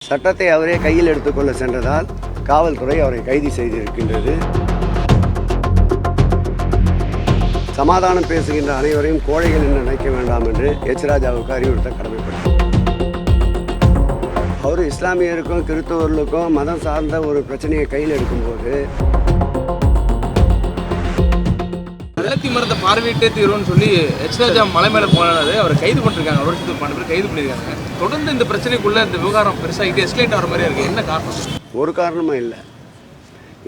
சட்டத்தை அவரே கையில் எடுத்துக்கொள்ள சென்றதால் காவல்துறை அவரை கைது செய்திருக்கின்றது. சமாதானம் பேசுகின்ற அனைவரையும் கோழைகள் என்று நினைக்க வேண்டாம் என்று ராஜாவுக்கு அறிவுறுத்த கடமைப்பட்டார். அவர் இஸ்லாமியருக்கும் கிறிஸ்தவர்களுக்கும் மதம் சார்ந்த ஒரு பிரச்சனையை கையில் எடுக்கும்போது வெள்ளத்தி மரத்தை பார்வையிட்டே தீர்வுன்னு சொல்லி ராஜா மலை மேலே போனது அவரை கைது பண்ணிருக்காங்க. ஒரு வருஷத்துக்கு 12 பேர் கைது பண்ணியிருக்காங்க. தொடர்ந்து இந்த பிரச்சனைக்குள்ள இந்த விவகாரம் பெருசாகிட்டு எஸ்கலேட் ஆகிற மாதிரி இருக்கு. என்ன காரணம்? ஒரு காரணமும் இல்லை.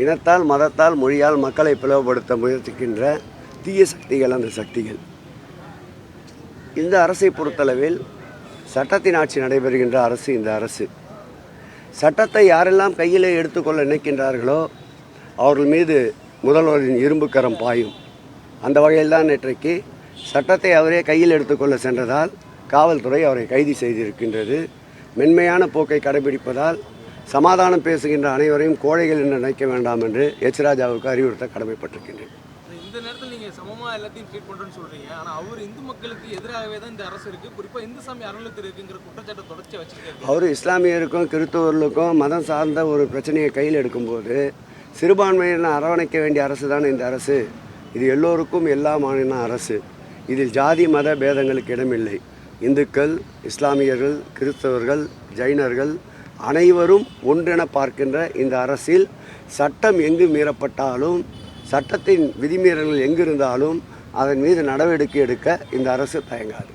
இனத்தால் மதத்தால் மொழியால் மக்களை பிளவுபடுத்த முயற்சிக்கின்ற தீய சக்திகள் அந்த சக்திகள். இந்த அரசை பொறுத்தளவில் சட்டத்தின் ஆட்சி நடைபெறுகின்ற அரசு இந்த அரசு. சட்டத்தை யாரெல்லாம் கையிலே எடுத்துக்கொள்ள நினைக்கின்றார்களோ அவர்கள் மீது முதல்வரின் இரும்பு கரம் பாயும். அந்த வகையில் தான் நேற்றைக்கு சட்டத்தை அவரே கையில் எடுத்துக்கொள்ள சென்றதால் காவல்துறை அவரை கைது செய்திருக்கின்றது. மென்மையான போக்கை கடைபிடிப்பதால் சமாதானம் பேசுகின்ற அனைவரையும் கோழைகள் என்று நினைக்க வேண்டாம் என்று ராஜாவுக்கு அறிவுறுத்த கடமைப்பட்டிருக்கின்றேன். இந்த நேரத்தில் நீங்கள் சமமாக எல்லாத்தையும் ட்ரீட் பண்ணுறேன்னு சொல்கிறீங்க. ஆனால் அவர் இந்து மக்களுக்கு எதிராகவே தான் இந்த அரசு இருக்குது. குறிப்பாக இந்து சாமி அறநிலையத்துறை இருக்குங்கிற குற்றச்சாட்டை தொடர்ச்சி வச்சுருக்காரு. அவர் இஸ்லாமியருக்கும் கிறிஸ்தவர்களுக்கும் மதம் சார்ந்த ஒரு பிரச்சனையை கையில் எடுக்கும்போது சிறுபான்மையினர் அரவணைக்க வேண்டிய அரசு தான் இந்த அரசு. இது எல்லோருக்கும் எல்லா மாநில அரசு. இதில் ஜாதி மத பேதங்களுக்கு இடமில்லை. இந்துக்கள், இஸ்லாமியர்கள், கிறிஸ்தவர்கள், ஜைனர்கள் அனைவரும் ஒன்றென பார்க்கின்ற இந்த அரசில் சட்டம் எங்கு மீறப்பட்டாலும் சட்டத்தின் விதிமீறல்கள் எங்கிருந்தாலும் அதன் மீது நடவடிக்கை எடுக்க இந்த அரசு தயங்காது.